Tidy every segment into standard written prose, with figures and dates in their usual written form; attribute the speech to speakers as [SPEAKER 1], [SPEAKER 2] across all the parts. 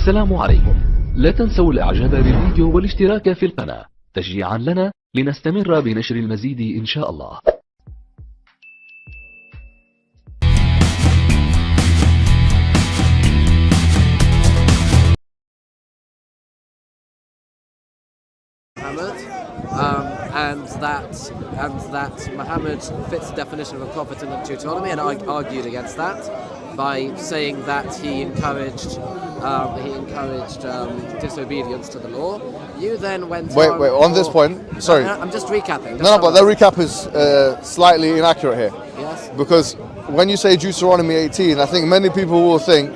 [SPEAKER 1] السلام عليكم. لا تنسوا الاعجاب بالفيديو والاشتراك في القناة تشجيعا لنا لنستمر بنشر المزيد ان شاء الله.
[SPEAKER 2] And that Muhammad fits the definition of a prophet in the Deuteronomy, and I argued against that by saying that he encouraged disobedience to the law. You then went
[SPEAKER 3] wait on this point. Sorry,
[SPEAKER 2] I'm just recapping.
[SPEAKER 3] But the recap is slightly inaccurate here.
[SPEAKER 2] Yes.
[SPEAKER 3] Because when you say Deuteronomy 18, I think many people will think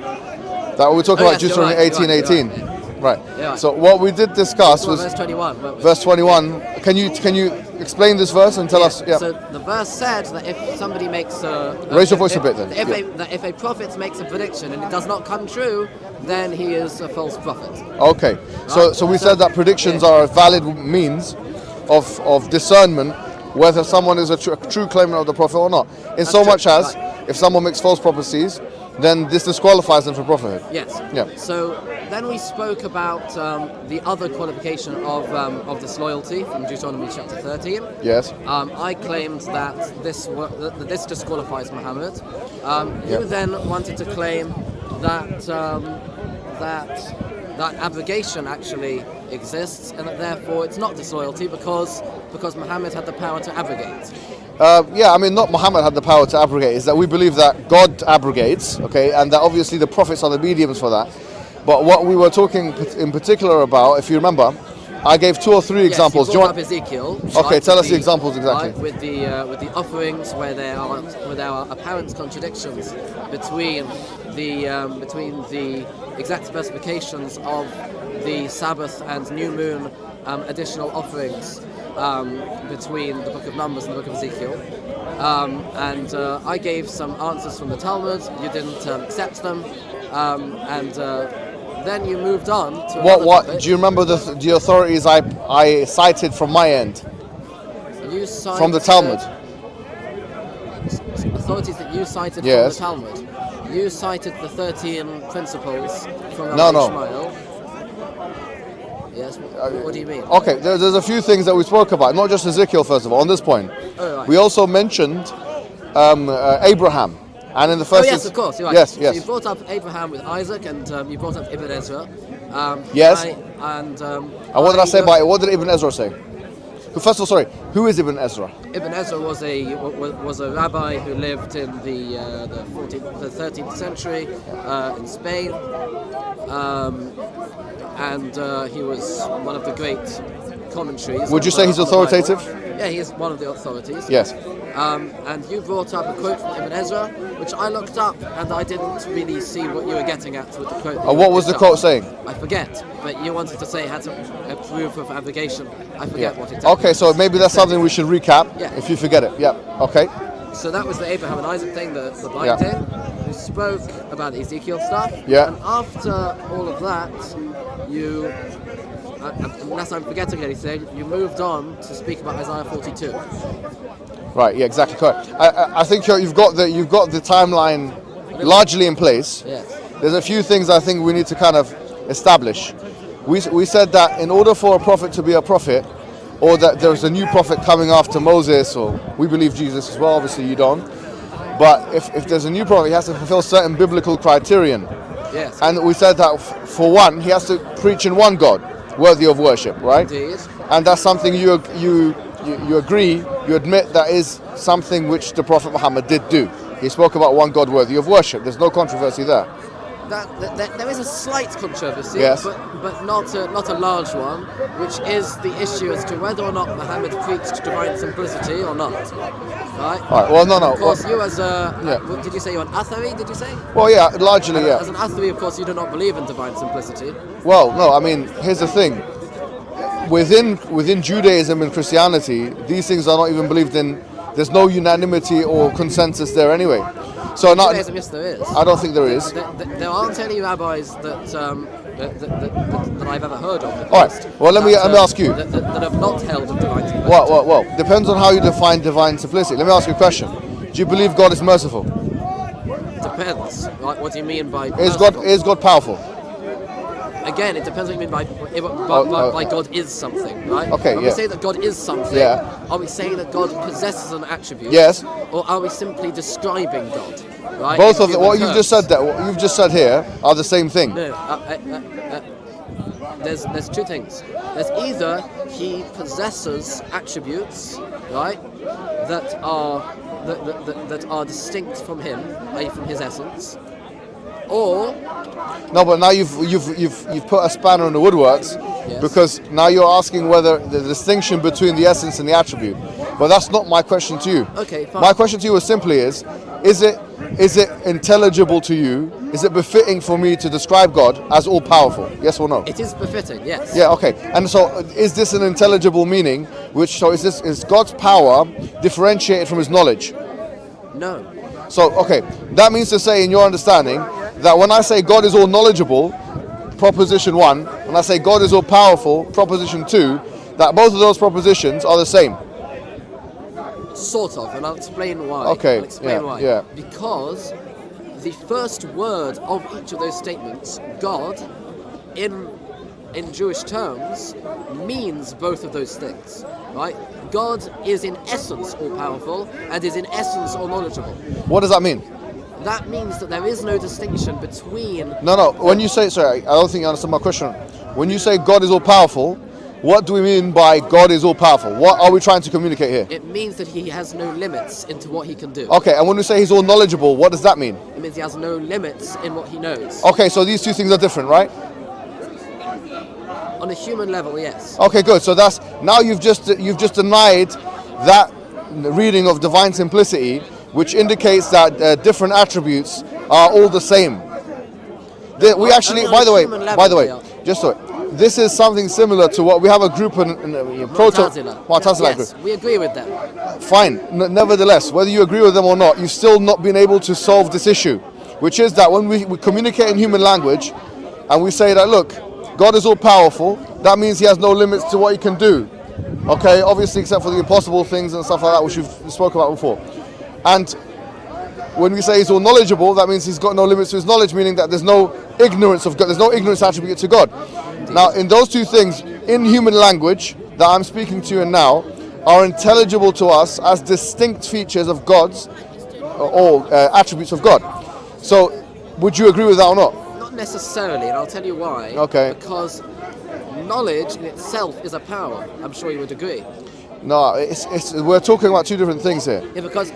[SPEAKER 3] that we're talking about Deuteronomy 18:18. Right.
[SPEAKER 2] Yeah.
[SPEAKER 3] So what we did discuss was
[SPEAKER 2] verse 21.
[SPEAKER 3] Verse 21. Can you explain this verse and tell us? Yeah.
[SPEAKER 2] So the verse said that if somebody makes
[SPEAKER 3] raise your voice a bit then.
[SPEAKER 2] If a prophet makes a prediction and it does not come true, then he is a false prophet.
[SPEAKER 3] Okay. So we said that predictions are a valid means of discernment whether someone is a true claimant of the prophet or not. In so much as if someone makes false prophecies, then this disqualifies them from prophethood.
[SPEAKER 2] Yes.
[SPEAKER 3] Yeah.
[SPEAKER 2] So then we spoke about the other qualification of disloyalty from Deuteronomy chapter 13.
[SPEAKER 3] Yes.
[SPEAKER 2] I claimed that this disqualifies Muhammad. You then wanted to claim that abrogation actually exists, and that therefore it's not disloyalty because Muhammad had the power to abrogate.
[SPEAKER 3] I mean, not Muhammad had the power to abrogate. Is that we believe that God abrogates, okay, and that obviously the prophets are the mediums for that. But what we were talking in particular about, if you remember, I gave 2 or 3 examples.
[SPEAKER 2] You brought up Ezekiel.
[SPEAKER 3] Okay, tell us the examples exactly.
[SPEAKER 2] Right, with the offerings where there are apparent contradictions between the exact specifications of the Sabbath and New Moon additional offerings between the Book of Numbers and the Book of Ezekiel. And I gave some answers from the Talmud. You didn't accept them, and then you moved on to
[SPEAKER 3] what do you remember the authorities I cited from my end?
[SPEAKER 2] You cited
[SPEAKER 3] from the Talmud.
[SPEAKER 2] Authorities that you cited
[SPEAKER 3] yes.
[SPEAKER 2] from the Talmud. You cited the 13 principles from Ishmael. Yes. What do you mean?
[SPEAKER 3] Okay, there's a few things that we spoke about, not just Ezekiel first of all, on this point.
[SPEAKER 2] Oh, right.
[SPEAKER 3] We also mentioned Abraham. And in the first
[SPEAKER 2] yes, of course, you're right.
[SPEAKER 3] Yes.
[SPEAKER 2] So you brought up Abraham with Isaac, and you brought up Ibn Ezra.
[SPEAKER 3] Yes.
[SPEAKER 2] And
[SPEAKER 3] what did I say about it? What did Ibn Ezra say? First of all, sorry, who is Ibn Ezra?
[SPEAKER 2] Ibn Ezra was a rabbi who lived in the 13th century in Spain, and he was one of the great commentaries.
[SPEAKER 3] Would you say he's authoritative?
[SPEAKER 2] Yeah, he is one of the authorities.
[SPEAKER 3] Yes.
[SPEAKER 2] And you brought up a quote from Ibn Ezra, which I looked up, and I didn't really see what you were getting at with the quote.
[SPEAKER 3] What was the quote saying?
[SPEAKER 2] I forget, but you wanted to say it had a proof of abrogation. I forget what exactly.
[SPEAKER 3] Okay, so maybe that's something we should recap if you forget it. Yeah, okay.
[SPEAKER 2] So that was the Abraham and Isaac thing, the blind who spoke about the Ezekiel stuff.
[SPEAKER 3] Yeah.
[SPEAKER 2] And after all of that, you, unless I'm forgetting anything, you moved on to speak about Isaiah 42.
[SPEAKER 3] Right. Yeah. Exactly. Correct. I think you've got the timeline largely in place.
[SPEAKER 2] Yes.
[SPEAKER 3] There's a few things I think we need to kind of establish. We said that in order for a prophet to be a prophet, or that there's a new prophet coming after Moses, or we believe Jesus as well. Obviously, you don't. But if there's a new prophet, he has to fulfill certain biblical criterion.
[SPEAKER 2] Yes.
[SPEAKER 3] And we said that for one, he has to preach in one God, worthy of worship, right?
[SPEAKER 2] Indeed.
[SPEAKER 3] And that's something you agree, you admit that is something which the Prophet Muhammad did do. He spoke about one God worthy of worship. There's no controversy there.
[SPEAKER 2] There is a slight controversy,
[SPEAKER 3] yes.
[SPEAKER 2] but not a large one, which is the issue as to whether or not Muhammad preached divine simplicity or not. Right?
[SPEAKER 3] All right. Well, no.
[SPEAKER 2] Of course, you as a did you say you're an Athari? Did you say?
[SPEAKER 3] Well, yeah, largely, yeah.
[SPEAKER 2] As an Athari, of course, you do not believe in divine simplicity.
[SPEAKER 3] Well, no. I mean, here's the thing. Within Judaism and Christianity, these things are not even believed in. There's no unanimity or consensus there anyway. So
[SPEAKER 2] Judaism, yes, there is.
[SPEAKER 3] I don't think there is.
[SPEAKER 2] There aren't any rabbis that I've ever heard of.
[SPEAKER 3] All right. Well, let me ask you.
[SPEAKER 2] That have not held of divine simplicity.
[SPEAKER 3] Well. Depends on how you define divine simplicity. Let me ask you a question. Do you believe God is merciful?
[SPEAKER 2] Depends. Like, what do you mean by?
[SPEAKER 3] Is God powerful?
[SPEAKER 2] Again, it depends what you mean by God is something, right?
[SPEAKER 3] Okay,
[SPEAKER 2] when we say that God is something, are we saying that God possesses an attribute?
[SPEAKER 3] Yes.
[SPEAKER 2] Or are we simply describing God? Right?
[SPEAKER 3] Both of them. What you've just said here are the same thing.
[SPEAKER 2] No. There's two things. There's either he possesses attributes, right, that are distinct from him, i.e. from his essence, or
[SPEAKER 3] no, but now you've put a spanner in the woodworks, because now you're asking whether the distinction between the essence and the attribute. But that's not my question to you.
[SPEAKER 2] Okay, fine.
[SPEAKER 3] My question to you is simply is it intelligible to you? Is it befitting for me to describe God as all powerful? Yes or no?
[SPEAKER 2] It is befitting, yes.
[SPEAKER 3] Yeah, okay. And so is this an intelligible meaning? Is God's power differentiated from his knowledge?
[SPEAKER 2] No.
[SPEAKER 3] So, okay, that means to say in your understanding that when I say God is all knowledgeable, proposition 1, when I say God is all powerful, proposition 2, that both of those propositions are the same.
[SPEAKER 2] Sort of, and I'll explain why.
[SPEAKER 3] Okay,
[SPEAKER 2] I'll explain why.
[SPEAKER 3] yeah.
[SPEAKER 2] Because the first word of each of those statements, God, in Jewish terms, means both of those things, right? God is in essence all-powerful and is in essence all-knowledgeable.
[SPEAKER 3] What does that mean?
[SPEAKER 2] That means that there is no distinction between...
[SPEAKER 3] No, when you say, sorry, I don't think you understand my question. When you say God is all-powerful, what do we mean by God is all-powerful? What are we trying to communicate here?
[SPEAKER 2] It means that he has no limits into what he can do.
[SPEAKER 3] Okay, and when we say he's all-knowledgeable, what does that mean?
[SPEAKER 2] It means he has no limits in what he knows.
[SPEAKER 3] Okay, so these two things are different, right?
[SPEAKER 2] On a human level, yes.
[SPEAKER 3] Okay, good. So that's now you've just denied that reading of divine simplicity, which indicates that different attributes are all the same. We actually, by the way, just so this is something similar to what we have a group in Mu'tazila
[SPEAKER 2] yes,
[SPEAKER 3] group.
[SPEAKER 2] we agree with them.
[SPEAKER 3] Fine. Nevertheless, whether you agree with them or not, you've still not been able to solve this issue, which is that when we communicate in human language, and we say that look, God is all powerful, that means he has no limits to what he can do. Okay, obviously except for the impossible things and stuff like that, which we've spoken about before. And when we say he's all knowledgeable, that means he's got no limits to his knowledge, meaning that there's no ignorance of God, there's no ignorance attribute to God. Now, in those two things, in human language that I'm speaking to you in now, are intelligible to us as distinct features of God's or attributes of God. So, would you agree with that or not?
[SPEAKER 2] Not necessarily, and I'll tell you why.
[SPEAKER 3] Okay.
[SPEAKER 2] Because knowledge in itself is a power. I'm sure you would agree.
[SPEAKER 3] No, we're talking about two different things here.
[SPEAKER 2] Yeah, because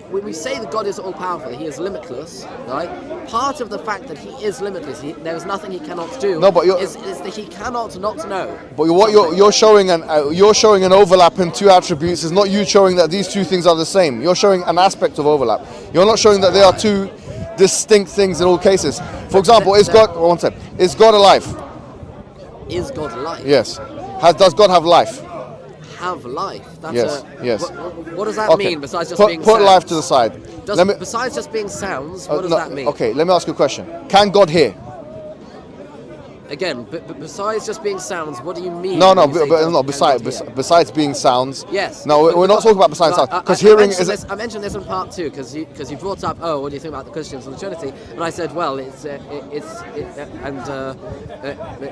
[SPEAKER 2] when we say that God is all-powerful, he is limitless, right? Part of the fact that he is limitless, there is nothing he cannot do.
[SPEAKER 3] No, but
[SPEAKER 2] is that he cannot not know.
[SPEAKER 3] But what you're showing an overlap in two attributes is not you showing that these two things are the same. You're showing an aspect of overlap. You're not showing that they are two distinct things in all cases. For example, is God alive?
[SPEAKER 2] Is God alive?
[SPEAKER 3] Yes. Does God have life?
[SPEAKER 2] Have life? That's
[SPEAKER 3] yes.
[SPEAKER 2] What does that mean besides just being sounds?
[SPEAKER 3] Put life to the side.
[SPEAKER 2] Besides just being sounds, what does that mean?
[SPEAKER 3] Okay, let me ask you a question. Can God hear?
[SPEAKER 2] Again, but besides just being sounds, what do you mean?
[SPEAKER 3] Besides being sounds.
[SPEAKER 2] Yes.
[SPEAKER 3] No, we're not talking about besides sounds. Because hearing is.
[SPEAKER 2] I mentioned this in part 2 because you brought up, what do you think about the Christians and the Trinity? And I said, well,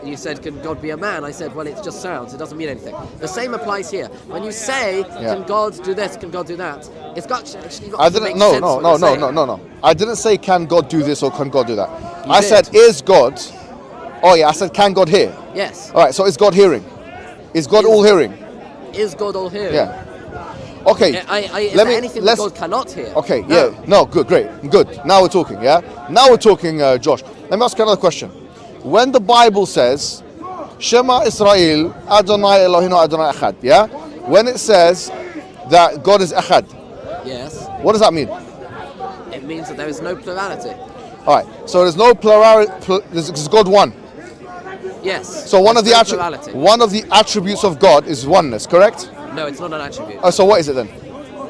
[SPEAKER 2] you said, can God be a man? I said, well, it's just sounds. It doesn't mean anything. The same applies here. When you say, can God do this? Can God do that? It's got to make sense.
[SPEAKER 3] No. I didn't say, can God do this or can God do that? I said, is God. Oh yeah, I said, can God hear?
[SPEAKER 2] Yes.
[SPEAKER 3] All right, so is God hearing? Is God all hearing?
[SPEAKER 2] Is God all hearing?
[SPEAKER 3] Yeah. Okay.
[SPEAKER 2] Is there anything that God cannot hear?
[SPEAKER 3] Okay, no. Yeah. No, good. Now we're talking, yeah? Now we're talking, Josh. Let me ask you another question. When the Bible says, Shema Israel, Adonai Eloheinu Adonai Echad, yeah? When it says that God is Echad,
[SPEAKER 2] yes.
[SPEAKER 3] What does that mean?
[SPEAKER 2] It means that there is no plurality.
[SPEAKER 3] All right, so there's no plurality, there's God one.
[SPEAKER 2] Yes.
[SPEAKER 3] So one of the attributes of God is oneness, correct?
[SPEAKER 2] No, it's not an attribute.
[SPEAKER 3] Oh, so what is it then?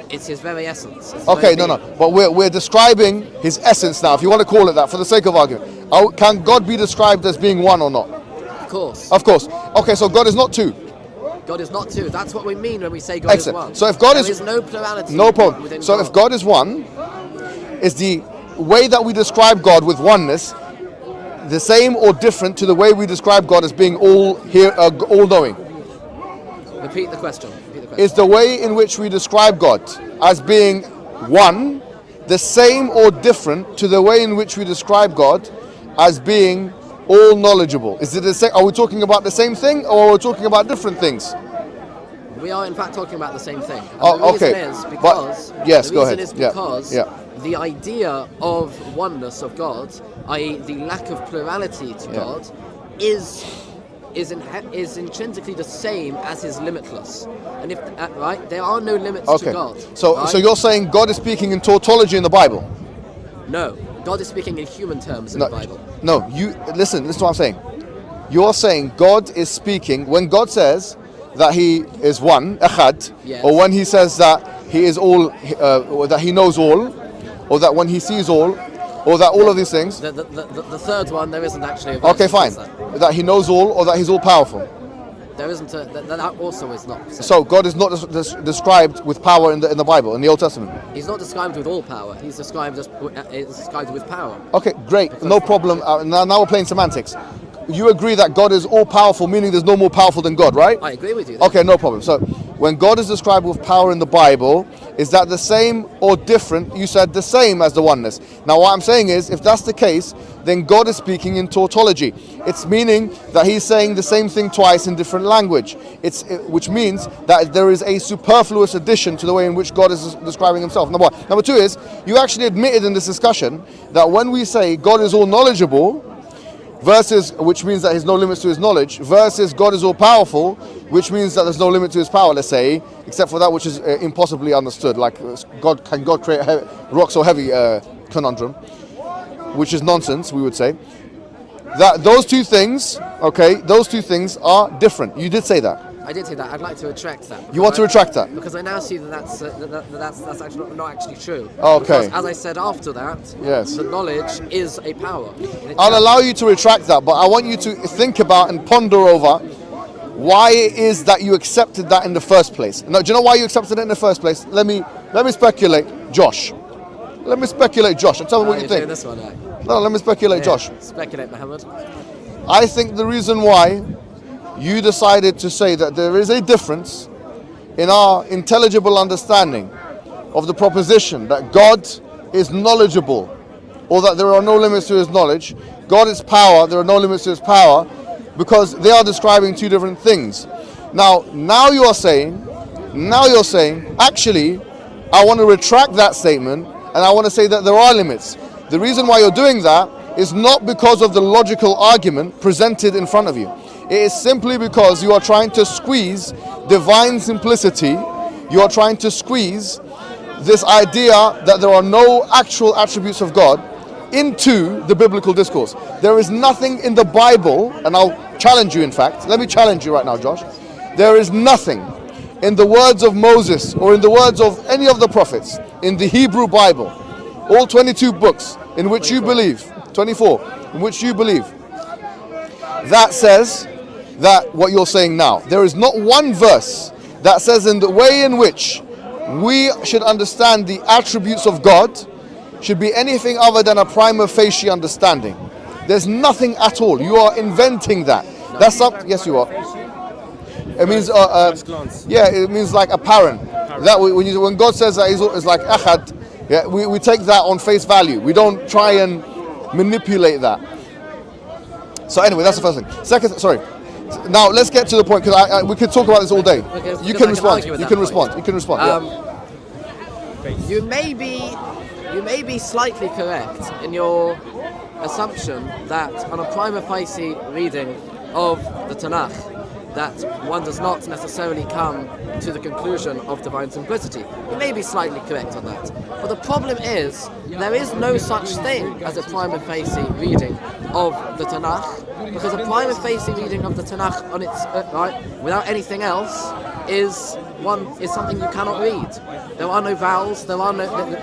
[SPEAKER 2] It's his very essence.
[SPEAKER 3] Okay, no. But we're describing his essence now, if you want to call it that, for the sake of argument. Can God be described as being one or not?
[SPEAKER 2] Of course.
[SPEAKER 3] Of course. Okay, so God is not two.
[SPEAKER 2] God is not two. That's what we mean when we say God is one.
[SPEAKER 3] So if God
[SPEAKER 2] there is no plurality.
[SPEAKER 3] No problem. So if God is one, is the way that we describe God with oneness, the same or different to the way we describe God as being all-knowing?
[SPEAKER 2] Repeat the question.
[SPEAKER 3] Is the way in which we describe God as being one the same or different to the way in which we describe God as being all knowledgeable? Is it the same? Are we talking about the same thing, or are we talking about different things?
[SPEAKER 2] We are in fact talking about the same thing. And
[SPEAKER 3] Oh,
[SPEAKER 2] the reason
[SPEAKER 3] okay.
[SPEAKER 2] is because
[SPEAKER 3] Yes,
[SPEAKER 2] the
[SPEAKER 3] go
[SPEAKER 2] reason
[SPEAKER 3] ahead.
[SPEAKER 2] is
[SPEAKER 3] Yeah,
[SPEAKER 2] because
[SPEAKER 3] yeah.
[SPEAKER 2] the idea of oneness of God, i.e., the lack of plurality to
[SPEAKER 3] Yeah.
[SPEAKER 2] God, is intrinsically the same as His limitless. And if right, there are no limits
[SPEAKER 3] Okay.
[SPEAKER 2] to God.
[SPEAKER 3] So
[SPEAKER 2] right?
[SPEAKER 3] so you're saying God is speaking in tautology in the Bible?
[SPEAKER 2] No, God is speaking in human terms in
[SPEAKER 3] No,
[SPEAKER 2] the Bible.
[SPEAKER 3] no. You listen to what I'm saying. You're saying God is speaking when God says that He is one, echad,
[SPEAKER 2] Yes.
[SPEAKER 3] or when He says that He is all, or that He knows all, or that when He sees all, or that all of these things.
[SPEAKER 2] The third one, there isn't actually a verse
[SPEAKER 3] Okay,
[SPEAKER 2] that
[SPEAKER 3] fine.
[SPEAKER 2] says that.
[SPEAKER 3] That He knows all, or that He's all powerful.
[SPEAKER 2] There isn't that also is not said.
[SPEAKER 3] So God is not described with power in the Bible, in the Old Testament.
[SPEAKER 2] He's not described with all power. He's described with power.
[SPEAKER 3] Okay, great, no problem. Now we're playing semantics. You agree that God is all powerful, meaning there's no more powerful than God, right?
[SPEAKER 2] I agree with you. Then.
[SPEAKER 3] Okay, no problem. So when God is described with power in the Bible, is that the same or different? You said the same as the oneness. Now what I'm saying is, if that's the case, then God is speaking in tautology. It's meaning that He's saying the same thing twice in different language. Which means that there is a superfluous addition to the way in which God is describing Himself. Number one. Number two is, you actually admitted in this discussion that when we say God is all knowledgeable, versus, which means that there's no limits to His knowledge, versus God is all powerful, which means that there's no limit to His power, let's say, except for that which is impossibly understood, like can God create rock so heavy conundrum, which is nonsense, we would say. That those two things are different. You did say that.
[SPEAKER 2] I did say that. I'd like to retract that.
[SPEAKER 3] You want to retract that?
[SPEAKER 2] Because I now see that's actually not actually true.
[SPEAKER 3] Okay.
[SPEAKER 2] Because as I said after that,
[SPEAKER 3] Yes.
[SPEAKER 2] the knowledge is a power.
[SPEAKER 3] I'll allow you to retract that, but I want you to think about and ponder over why it is that you accepted that in the first place. Now, do you know why you accepted it in the first place? Let me speculate, Josh. Let me speculate, Josh, and tell me what you think.
[SPEAKER 2] Doing this one, eh?
[SPEAKER 3] No, let me speculate, Josh.
[SPEAKER 2] Speculate, Muhammad.
[SPEAKER 3] I think the reason why you decided to say that there is a difference in our intelligible understanding of the proposition that God is knowledgeable, or that there are no limits to His knowledge, God is power, there are no limits to His power, because they are describing two different things. Now you're saying, actually, I want to retract that statement, and I want to say that there are limits. The reason why you're doing that is not because of the logical argument presented in front of you. It is simply because you are trying to squeeze divine simplicity. You are trying to squeeze this idea that there are no actual attributes of God into the biblical discourse. There is nothing in the Bible, and I'll challenge you, in fact. Let me challenge you right now, Josh. There is nothing in the words of Moses or in the words of any of the prophets in the Hebrew Bible, all 22 books in which you believe, 24, in which you believe, that says that what you're saying now. There is not one verse that says in the way in which we should understand the attributes of God should be anything other than a prima facie understanding. There's nothing at all. You are inventing that. That's something. Yes, you are. It means it means like apparent. That when God says that it's like echad, yeah, we take that on face value. We don't try and manipulate that. So anyway, that's the first thing. Second, sorry. Now let's get to the point, because we could talk about this all day.
[SPEAKER 2] Okay,
[SPEAKER 3] You can respond.
[SPEAKER 2] You
[SPEAKER 3] can respond.
[SPEAKER 2] You may be slightly correct in your assumption that on a prima facie reading of the Tanakh, that one does not necessarily come to the conclusion of divine simplicity. You may be slightly correct on that. But the problem is, there is no such thing as a prima facie reading of the Tanakh, because a prima facie reading of the Tanakh on its without anything else is something you cannot read. There are no vowels. There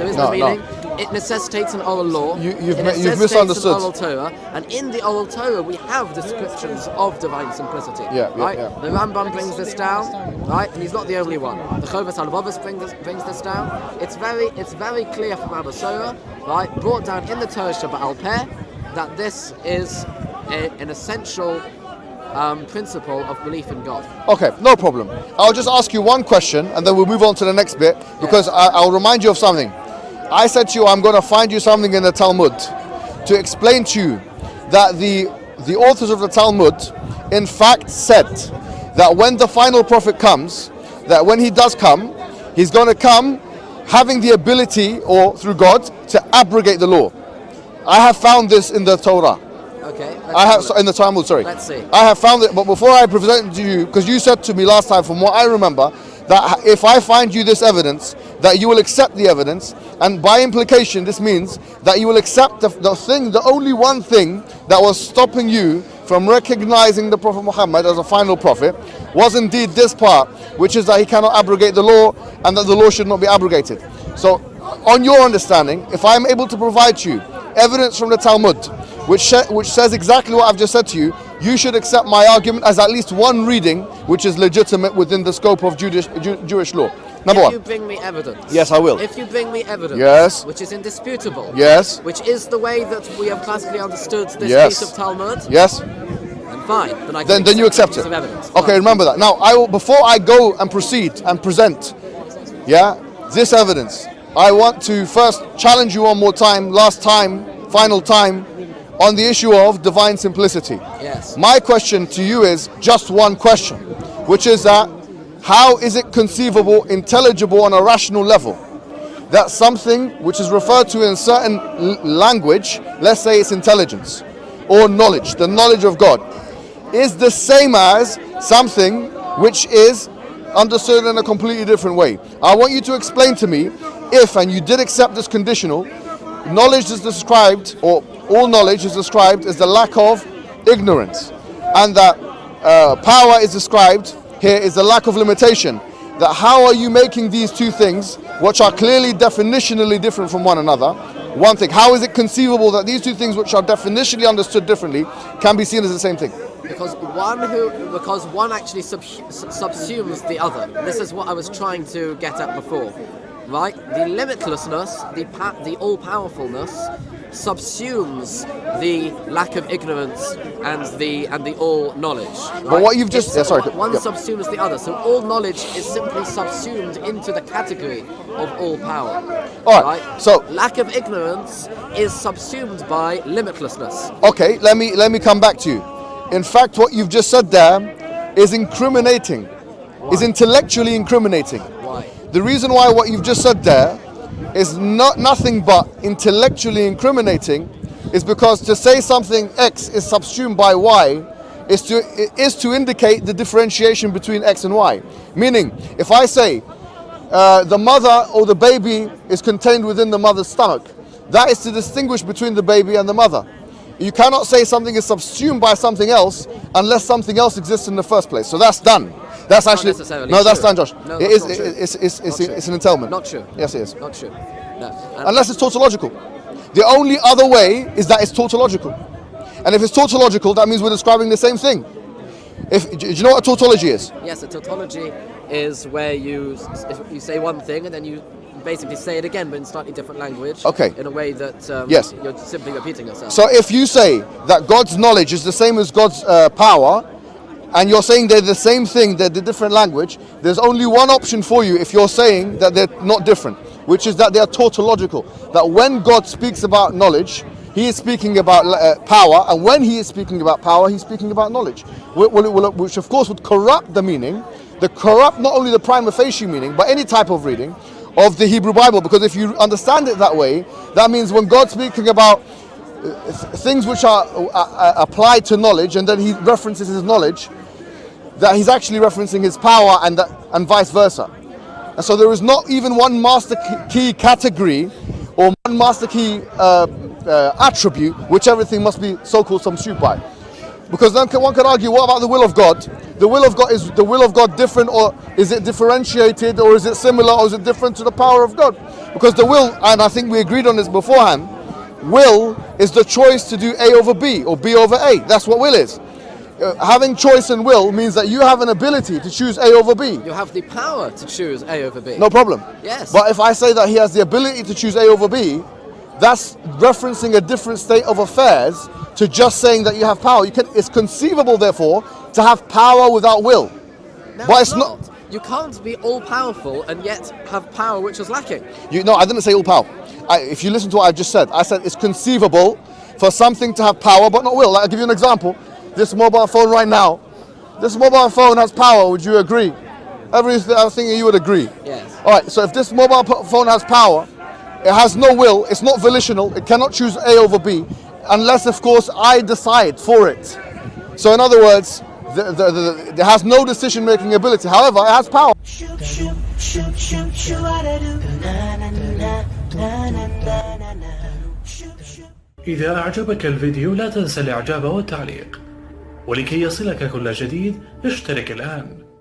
[SPEAKER 2] is no meaning. No. It necessitates an oral law.
[SPEAKER 3] You've misunderstood.
[SPEAKER 2] An oral Torah, and in the oral Torah we have descriptions of divine simplicity. Right? Yeah. The Rambam brings this down, right? And he's not the only one. The Chovas Halvavos brings this down. It's very clear from Abba Surah, right? Brought down in the Torah Sheba'al Peh, that this is an essential principle of belief in God.
[SPEAKER 3] Okay, no problem. I'll just ask you one question and then we'll move on to the next bit, because I'll remind you of something. I said to you, I'm going to find you something in the Talmud to explain to you that the authors of the Talmud in fact said that when the final prophet comes, that when he does come, he's going to come having the ability, or through God, to abrogate the law. I have found this in the Torah.
[SPEAKER 2] Okay.
[SPEAKER 3] In the Talmud, sorry.
[SPEAKER 2] Let's see.
[SPEAKER 3] I have found it, but before I present it to you, because you said to me last time, from what I remember, that if I find you this evidence, that you will accept the evidence, and by implication, this means that you will accept the only one thing that was stopping you from recognizing the Prophet Muhammad as a final prophet was indeed this part, which is that he cannot abrogate the law and that the law should not be abrogated. So, on your understanding, if I am able to provide you evidence from the Talmud, which says exactly what I've just said to you, you should accept my argument as at least one reading which is legitimate within the scope of Jewish law. Number one.
[SPEAKER 2] If you bring me evidence.
[SPEAKER 3] Yes, I will.
[SPEAKER 2] If you bring me evidence.
[SPEAKER 3] Yes.
[SPEAKER 2] Which is indisputable.
[SPEAKER 3] Yes.
[SPEAKER 2] Which is the way that we have classically understood this piece of Talmud.
[SPEAKER 3] Yes.
[SPEAKER 2] Then fine. Then
[SPEAKER 3] you accept it. Okay, remember that. Now, before I go and proceed and present, this evidence, I want to first challenge you one more time, last time, final time, on the issue of divine simplicity.
[SPEAKER 2] Yes.
[SPEAKER 3] My question to you is just one question, which is that how is it conceivable, intelligible on a rational level, that something which is referred to in certain language, let's say it's intelligence or knowledge, the knowledge of God, is the same as something which is understood in a completely different way? I want you to explain to me if, and you did accept this conditional, knowledge is described, or all knowledge is described as the lack of ignorance, and that power is described here is the lack of limitation. That how are you making these two things, which are clearly definitionally different from one another, one thing? How is it conceivable that these two things, which are definitionally understood differently, can be seen as the same thing?
[SPEAKER 2] Because one actually subsumes the other. This is what I was trying to get at before. Right? The limitlessness, the all-powerfulness subsumes the lack of ignorance and the all knowledge. Right?
[SPEAKER 3] But what you've just
[SPEAKER 2] one subsumes the other. So all knowledge is simply subsumed into the category of all power.
[SPEAKER 3] All right. So
[SPEAKER 2] lack of ignorance is subsumed by limitlessness.
[SPEAKER 3] Okay, let me come back to you. In fact, what you've just said there is incriminating.
[SPEAKER 2] Why?
[SPEAKER 3] Is intellectually incriminating.
[SPEAKER 2] Why?
[SPEAKER 3] The reason why what you've just said there is nothing but intellectually incriminating is because to say something X is subsumed by Y is to indicate the differentiation between X and Y. Meaning, if I say the mother or the baby is contained within the mother's stomach, that is to distinguish between the baby and the mother. You cannot say something is subsumed by something else unless something else exists in the first place. So that's done. That's actually that's done, Josh.
[SPEAKER 2] No,
[SPEAKER 3] it is. It's an entailment.
[SPEAKER 2] Not true.
[SPEAKER 3] Yes, it is.
[SPEAKER 2] Not true. No.
[SPEAKER 3] Unless it's tautological. The only other way is that it's tautological. And if it's tautological, that means we're describing the same thing. Do you know what a tautology is?
[SPEAKER 2] Yes, a tautology is where you say one thing and then you basically say it again, but in slightly different language.
[SPEAKER 3] Okay.
[SPEAKER 2] In a way that
[SPEAKER 3] yes.
[SPEAKER 2] You're simply repeating yourself.
[SPEAKER 3] So if you say that God's knowledge is the same as God's power, and you're saying they're the same thing, they're the different language, there's only one option for you if you're saying that they're not different, which is that they are tautological. That when God speaks about knowledge, he is speaking about power, and when he is speaking about power, he's speaking about knowledge, which of course would corrupt the meaning, corrupt not only the prima facie meaning, but any type of reading of the Hebrew Bible. Because if you understand it that way, that means when God's speaking about things which are applied to knowledge, and then he references his knowledge, that he's actually referencing his power, and vice versa. And so there is not even one master key category or one master key attribute which everything must be so-called subsumed by. Because then one could argue, what about the will of God? The will of God, is the will of God different, or is it differentiated, or is it similar, or is it different to the power of God? Because the will, and I think we agreed on this beforehand, will is the choice to do A over B or B over A. That's what will is. Having choice and will means that you have an ability to choose A over B.
[SPEAKER 2] You have the power to choose A over B.
[SPEAKER 3] No problem.
[SPEAKER 2] Yes.
[SPEAKER 3] But if I say that he has the ability to choose A over B, that's referencing a different state of affairs to just saying that you have power. It's conceivable, therefore, to have power without will.
[SPEAKER 2] No,
[SPEAKER 3] But
[SPEAKER 2] it's not. You can't be all-powerful and yet have power which is lacking.
[SPEAKER 3] No, I didn't say all power. If you listen to what I just said, I said it's conceivable for something to have power but not will. I'll give you an example. This mobile phone right now, this mobile phone has power, would you agree? I think you would agree.
[SPEAKER 2] Yes.
[SPEAKER 3] Alright, so if this mobile phone has power, it has no will, it's not volitional, it cannot choose A over B, unless of course I decide for it. So in other words, it has no decision making ability, however it has power.
[SPEAKER 4] إذا أعجبك الفيديو لا تنسى الإعجاب والتعليق، ولكي يصلك كل جديد اشترك الآن.